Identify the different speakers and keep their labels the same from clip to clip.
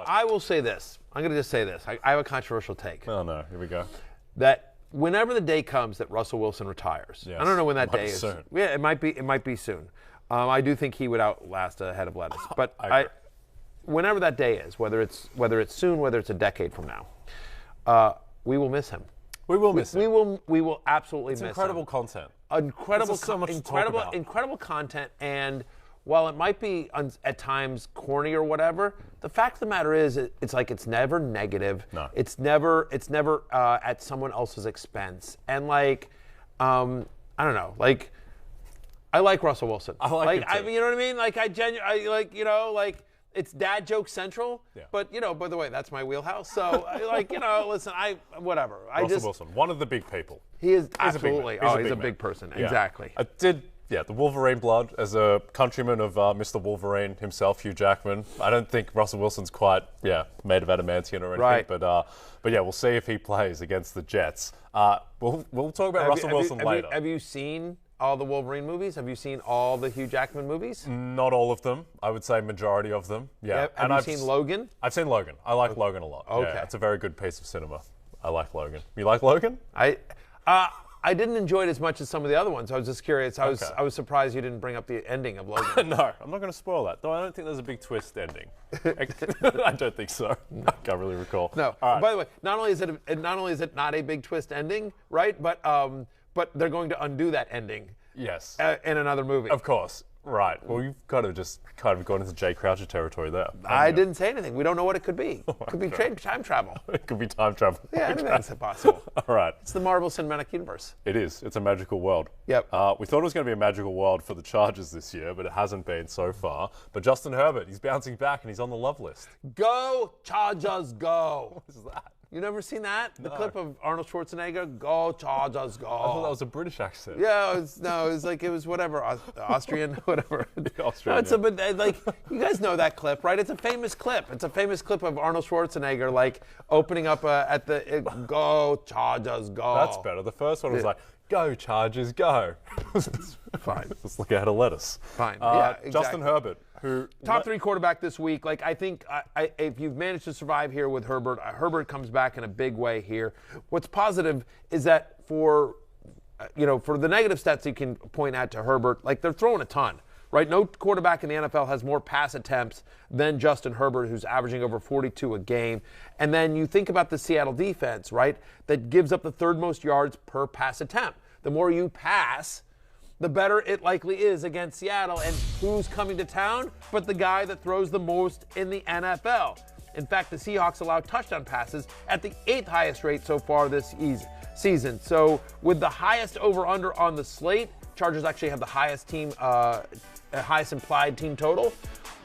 Speaker 1: I will say this. I'm going to just say this. I have a controversial take.
Speaker 2: Oh, no. Here we go.
Speaker 1: That whenever the day comes that Russell Wilson retires,
Speaker 2: yes.
Speaker 1: I don't know when that day is.
Speaker 2: Soon.
Speaker 1: Yeah, it might be soon. I do think he would outlast a head of lettuce. But whenever that day is, whether it's soon, whether it's a decade from now, we will miss him.
Speaker 2: We will miss him.
Speaker 1: We will absolutely miss him.
Speaker 2: Incredible content.
Speaker 1: Incredible content, and while it might be at times corny or whatever, the fact of the matter is, it's like it's never negative.
Speaker 2: No.
Speaker 1: It's never at someone else's expense. And like, I don't know, like, I like Russell Wilson.
Speaker 2: I like him too.
Speaker 1: you know what I mean? Like, I like, you know, like, it's dad joke central.
Speaker 2: Yeah.
Speaker 1: But, you know, by the way, that's my wheelhouse. So, like, you know, listen, whatever.
Speaker 2: Russell Wilson, one of the big people.
Speaker 1: He is absolutely. He's a
Speaker 2: man.
Speaker 1: big person.
Speaker 2: Yeah.
Speaker 1: Exactly.
Speaker 2: The Wolverine blood, as a countryman of Mr. Wolverine himself, Hugh Jackman. I don't think Russell Wilson's quite, made of adamantium or anything.
Speaker 1: Right.
Speaker 2: But we'll see if he plays against the Jets. We'll talk about Russell Wilson later.
Speaker 1: Have you seen all the Wolverine movies? Have you seen all the Hugh Jackman movies?
Speaker 2: Not all of them. I would say majority of them. Yeah.
Speaker 1: Have you seen Logan?
Speaker 2: I've seen Logan. I like Logan a lot.
Speaker 1: Okay.
Speaker 2: Yeah, it's a very good piece of cinema. I like Logan. You like Logan?
Speaker 1: I didn't enjoy it as much as some of the other ones. I was just curious. I was surprised you didn't bring up the ending of Logan.
Speaker 2: No, I'm not going to spoil that. Though I don't think there's a big twist ending. I don't think so. I can't really recall.
Speaker 1: No.
Speaker 2: All right.
Speaker 1: By the way, not only is it not a big twist ending, right? But they're going to undo that ending.
Speaker 2: Yes.
Speaker 1: In another movie.
Speaker 2: Of course. Right. Well, you've kind of gone into Jay Croucher territory there.
Speaker 1: I didn't say anything. We don't know what it could be. It could be time travel.
Speaker 2: It could be time travel.
Speaker 1: Yeah, anything's possible.
Speaker 2: All right.
Speaker 1: It's the Marvel Cinematic Universe.
Speaker 2: It is. It's a magical world.
Speaker 1: Yep.
Speaker 2: We thought it was going to be a magical world for the Chargers this year, but it hasn't been so far. But Justin Herbert, he's bouncing back and he's on the love list.
Speaker 1: Go, Chargers, go.
Speaker 2: What is that?
Speaker 1: You never seen that? The
Speaker 2: No.
Speaker 1: clip of Arnold Schwarzenegger, go, Chargers, go.
Speaker 2: I thought that was a British accent.
Speaker 1: Yeah, it was whatever, Austrian, whatever.
Speaker 2: Austrian,
Speaker 1: you guys know that clip, right? It's a famous clip. It's a famous clip of Arnold Schwarzenegger, like, opening up at the, go, Chargers, go.
Speaker 2: That's better. The first one was like, go, Chargers, go.
Speaker 1: Fine.
Speaker 2: It's like I had a lettuce.
Speaker 1: Fine. Yeah, exactly.
Speaker 2: Justin Herbert, who...
Speaker 1: Top three quarterback this week. Like, I think if you've managed to survive here with Herbert, Herbert comes back in a big way here. What's positive is that for the negative stats you can point at to Herbert, like, they're throwing a ton, right? No quarterback in the NFL has more pass attempts than Justin Herbert, who's averaging over 42 a game. And then you think about the Seattle defense, right, that gives up the third most yards per pass attempt. The more you pass, the better it likely is against Seattle. And who's coming to town but the guy that throws the most in the NFL? In fact, the Seahawks allow touchdown passes at the 8th highest rate so far this season. So with the highest over-under on the slate, Chargers actually have the highest implied team total.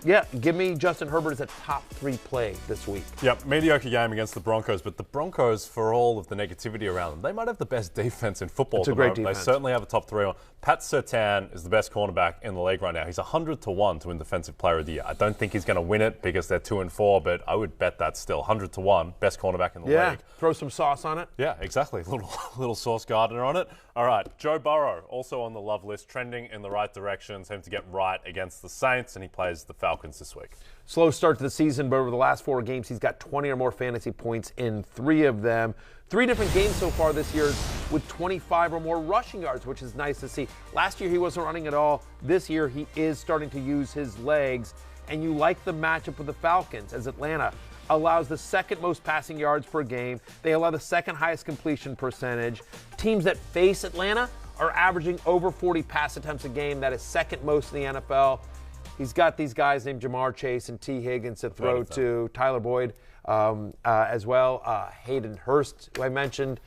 Speaker 1: Yeah, give me Justin Herbert as a top 3 play this week.
Speaker 2: Yep, mediocre game against the Broncos, but the Broncos, for all of the negativity around them, they might have the best defense in football.
Speaker 1: It's a great defense.
Speaker 2: They certainly have a top 3 on. Pat Surtain is the best cornerback in the league right now. He's 100-1 to win Defensive Player of the Year. I don't think he's going to win it because they're 2-4, but I would bet that still 100-1, best cornerback in the league.
Speaker 1: Throw some sauce on it.
Speaker 2: Yeah, exactly. Little Sauce Gardner on it. All right, Joe Burrow, also on the love list, trending in the right direction, seems to get right against the Saints, and he plays the Falcons this week.
Speaker 1: Slow start to the season, but over the last 4 games, he's got 20 or more fantasy points in 3 of them. 3 different games so far this year with 25 or more rushing yards, which is nice to see. Last year, he wasn't running at all. This year, he is starting to use his legs. And you like the matchup with the Falcons, as Atlanta allows the 2nd most passing yards per game. They allow the 2nd highest completion percentage. Teams that face Atlanta are averaging over 40 pass attempts a game. That is 2nd most in the NFL. He's got these guys named Jamar Chase and T. Higgins to throw to, Tyler Boyd as well, Hayden Hurst, who I mentioned,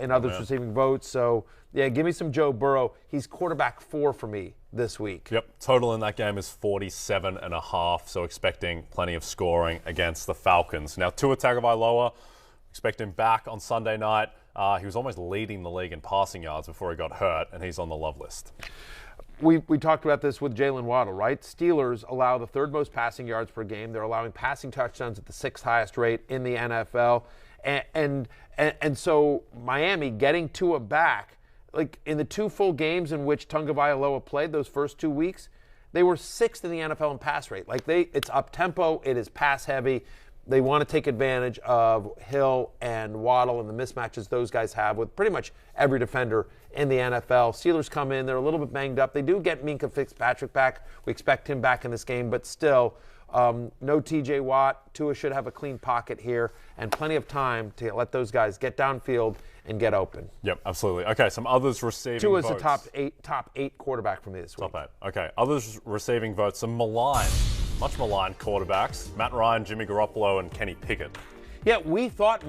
Speaker 1: in others receiving votes. So, yeah, give me some Joe Burrow. He's quarterback 4 for me this week.
Speaker 2: Yep, total in that game is 47.5, so expecting plenty of scoring against the Falcons. Now, Tua Tagovailoa, expect him back on Sunday night. He was almost leading the league in passing yards before he got hurt, and he's on the love list.
Speaker 1: We talked about this with Jalen Waddle, right? Steelers allow the 3rd most passing yards per game. They're allowing passing touchdowns at the 6th highest rate in the NFL. And so Miami getting Tua back, like in the 2 full games in which Tagovailoa played those first 2 weeks, they were 6th in the NFL in pass rate. Like it's up tempo, it is pass heavy. They want to take advantage of Hill and Waddle and the mismatches those guys have with pretty much every defender in the NFL. Steelers come in, they're a little bit banged up. They do get Minkah Fitzpatrick back. We expect him back in this game, but still, no TJ Watt. Tua should have a clean pocket here and plenty of time to let those guys get downfield and get open.
Speaker 2: Yep, absolutely. Okay, some others receiving
Speaker 1: Tua's
Speaker 2: votes.
Speaker 1: the top eight quarterback for me this week.
Speaker 2: Top 8. Okay, others receiving votes. Some much maligned quarterbacks. Matt Ryan, Jimmy Garoppolo, and Kenny Pickett.
Speaker 1: Yeah, we thought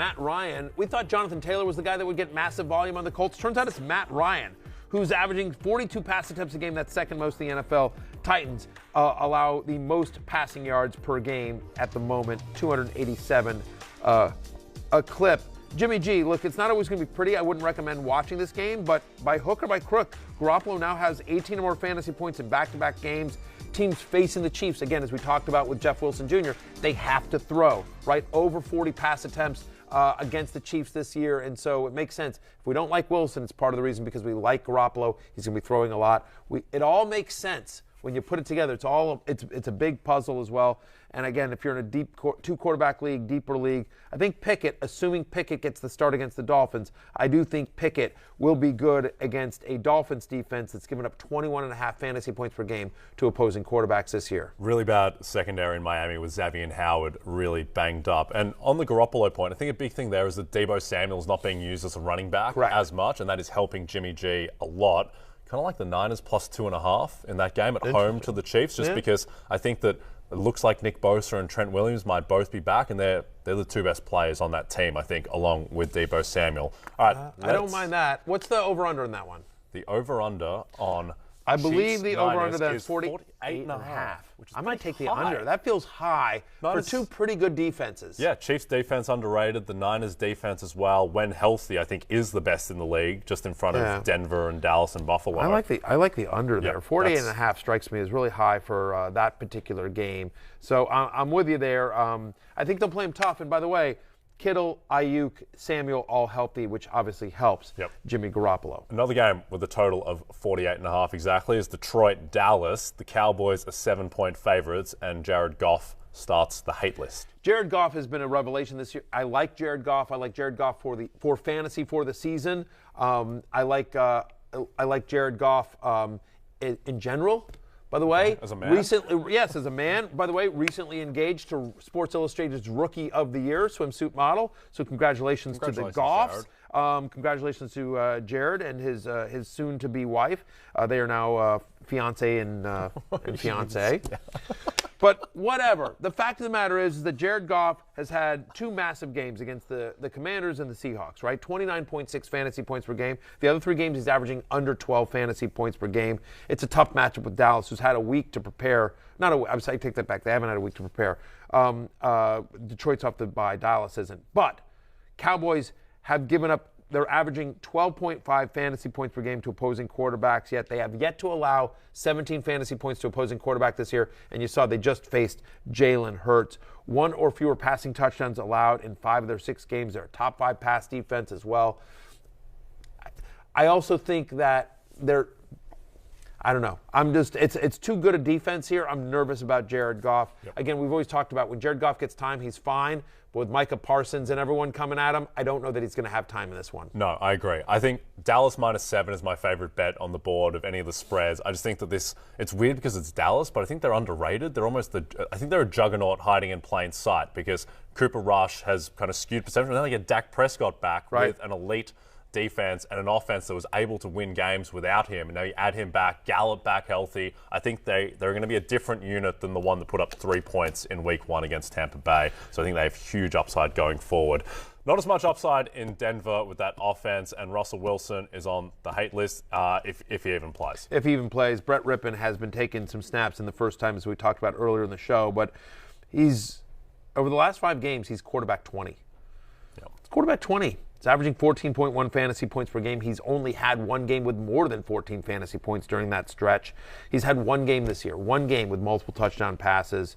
Speaker 1: Jonathan Taylor was the guy that would get massive volume on the Colts. Turns out it's Matt Ryan, who's averaging 42 pass attempts a game. That's second most in the NFL. Titans allow the most passing yards per game at the moment, 287 a clip. Jimmy G, look, it's not always going to be pretty. I wouldn't recommend watching this game, but by hook or by crook, Garoppolo now has 18 or more fantasy points in back-to-back games. Teams facing the Chiefs, again, as we talked about with Jeff Wilson Jr., they have to throw, right? Over 40 pass attempts against the Chiefs this year, and so it makes sense. If we don't like Wilson, it's part of the reason because we like Garoppolo. He's going to be throwing a lot. It all makes sense when you put it together. It's a big puzzle as well. And again, if you're in a deep two-quarterback league, deeper league, I think Pickett, assuming Pickett gets the start against the Dolphins, I do think Pickett will be good against a Dolphins defense that's given up 21.5 fantasy points per game to opposing quarterbacks this year.
Speaker 2: Really bad secondary in Miami with Xavier Howard really banged up. And on the Garoppolo point, I think a big thing there is that Deebo Samuel's not being used as a running back as much, and that is helping Jimmy G a lot. Kind of like the Niners plus 2.5 in that game at home to the Chiefs, just because I think that it looks like Nick Bosa and Trent Williams might both be back, and they're the two best players on that team, I think, along with Deebo Samuel. All right,
Speaker 1: I don't mind that. What's the over-under in that one?
Speaker 2: The over-under on
Speaker 1: I believe
Speaker 2: Chiefs
Speaker 1: the over-under
Speaker 2: Niners
Speaker 1: is
Speaker 2: is
Speaker 1: 48.5.
Speaker 2: which is
Speaker 1: I might take the
Speaker 2: high.
Speaker 1: under. That feels high for two pretty good defenses.
Speaker 2: Yeah, Chiefs defense underrated. The Niners defense as well, when healthy, I think is the best in the league, just in front of Denver and Dallas and Buffalo.
Speaker 1: I like the under there. 48.5 strikes me as really high for that particular game. So I'm with you there. I think they'll play him tough. And by the way, Kittle, Ayuk, Samuel, all healthy, which obviously helps Jimmy Garoppolo.
Speaker 2: Another game with a total of 48.5 exactly is Detroit-Dallas. The Cowboys are 7-point favorites, and Jared Goff starts the hate list.
Speaker 1: Jared Goff has been a revelation this year. I like Jared Goff. I like Jared Goff for fantasy for the season. I like Jared Goff in general. By the way,
Speaker 2: as a man?
Speaker 1: as a man. By the way, recently engaged to Sports Illustrated's Rookie of the Year swimsuit model. So congratulations to the Goffs. Congratulations to Jared and his soon-to-be wife. They are now fiance and fiance. But whatever. The fact of the matter is that Jared Goff has had two massive games against the Commanders and the Seahawks, right? 29.6 fantasy points per game. The other three games he's averaging under 12 fantasy points per game. It's a tough matchup with Dallas, who's had a week to prepare. I take that back. They haven't had a week to prepare. Detroit's off the bye. Dallas isn't. But Cowboys have given up. They're averaging 12.5 fantasy points per game to opposing quarterbacks, yet they have yet to allow 17 fantasy points to opposing quarterback this year. And you saw they just faced Jalen Hurts. 1 or fewer passing touchdowns allowed in 5 of their 6 games. They're a top 5 pass defense as well. I also think that I don't know. It's too good a defense here. I'm nervous about Jared Goff. Again, we've always talked about when Jared Goff gets time, he's fine. But with Micah Parsons and everyone coming at him, I don't know that he's going to have time in this one.
Speaker 2: No, I agree. I think Dallas -7 is my favorite bet on the board of any of the spreads. I just think that it's weird because it's Dallas, but I think they're underrated. I think they're a juggernaut hiding in plain sight because Cooper Rush has kind of skewed perception. And then they get Dak Prescott back with an elite defense and an offense that was able to win games without him. And now you add him back, Gallup back healthy. I think they're going to be a different unit than the one that put up 3 points in week 1 against Tampa Bay. So I think they have huge upside going forward. Not as much upside in Denver with that offense, and Russell Wilson is on the hate list if he even plays.
Speaker 1: If he even plays. Brett Rippon has been taking some snaps in the first time, as we talked about earlier in the show, but over the last 5 games, he's quarterback 20. It's quarterback 20. It's averaging 14.1 fantasy points per game. He's only had 1 game with more than 14 fantasy points during that stretch. He's had 1 game this year, 1 game with multiple touchdown passes.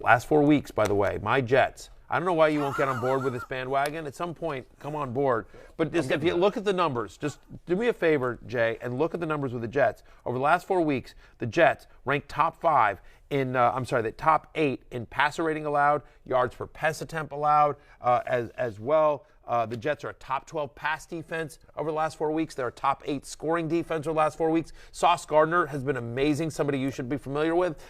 Speaker 1: Last 4 weeks, by the way, my Jets, I don't know why you won't get on board with this bandwagon. At some point, come on board. But just, if you look at the numbers, just do me a favor, Jay, and look at the numbers with the Jets. Over the last 4 weeks, the Jets ranked top 5 in, the top 8 in passer rating allowed, yards per pass attempt allowed, as well. The Jets are a top 12 pass defense over the last 4 weeks. They're a top 8 scoring defense over the last 4 weeks. Sauce Gardner has been amazing, somebody you should be familiar with.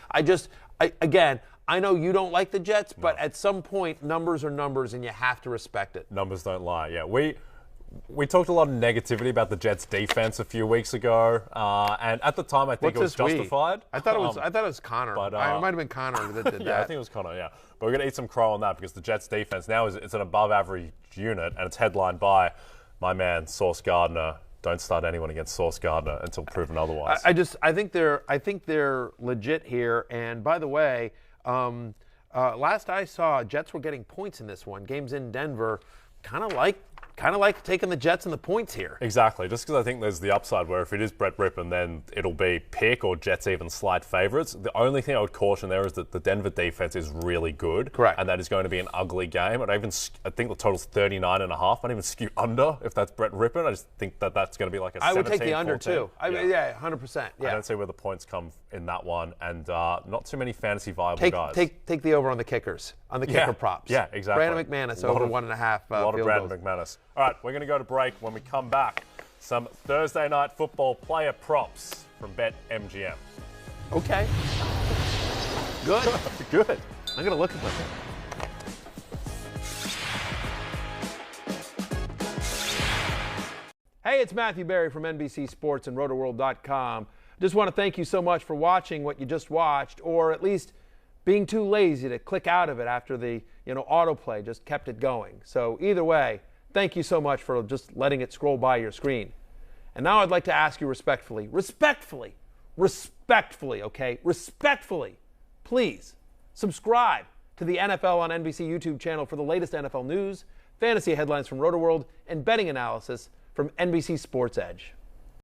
Speaker 1: Again, I know you don't like the Jets, but at some point, numbers are numbers, and you have to respect it.
Speaker 2: Numbers don't lie. Yeah, we talked a lot of negativity about the Jets' defense a few weeks ago, and at the time, I think it was justified.
Speaker 1: I thought it was Connor. But, it might have been Connor that did that.
Speaker 2: Yeah, I think it was Connor. Yeah, but we're gonna eat some crow on that because the Jets' defense now it's an above-average unit, and it's headlined by my man Sauce Gardner. Don't start anyone against Sauce Gardner until proven otherwise.
Speaker 1: I think they're legit here. And by the way, last I saw, Jets were getting points in this one. Games in Denver, kind of like taking the Jets and the points here.
Speaker 2: Exactly, just because I think there's the upside where if it is Brett Rippon, then it'll be pick or Jets even slight favorites. The only thing I would caution there is that the Denver defense is really good.
Speaker 1: Correct.
Speaker 2: And that is going to be an ugly game. And I think the total's 39.5. I'd even skew under if that's Brett Rippon. I just think that's going to be like a 17,
Speaker 1: I would take the under
Speaker 2: 14.
Speaker 1: too. Yeah, 100%. Yeah.
Speaker 2: I don't see where the points come in that one. And not too many fantasy viable guys.
Speaker 1: Take the over on the kickers, on the kicker props.
Speaker 2: Yeah, exactly.
Speaker 1: Brandon McManus over 1.5
Speaker 2: a lot of Brandon
Speaker 1: goals.
Speaker 2: McManus. All right, we're going to go to break. When we come back, some Thursday night football player props from BetMGM.
Speaker 1: Okay. Good.
Speaker 2: Good.
Speaker 1: I'm going to look at them. Hey, it's Matthew Berry from NBC Sports and RotoWorld.com. Just want to thank you so much for watching what you just watched, or at least being too lazy to click out of it after the autoplay just kept it going. So either way, thank you so much for just letting it scroll by your screen. And now I'd like to ask you respectfully, please subscribe to the NFL on NBC YouTube channel for the latest NFL news, fantasy headlines from RotoWorld, and betting analysis from NBC Sports Edge.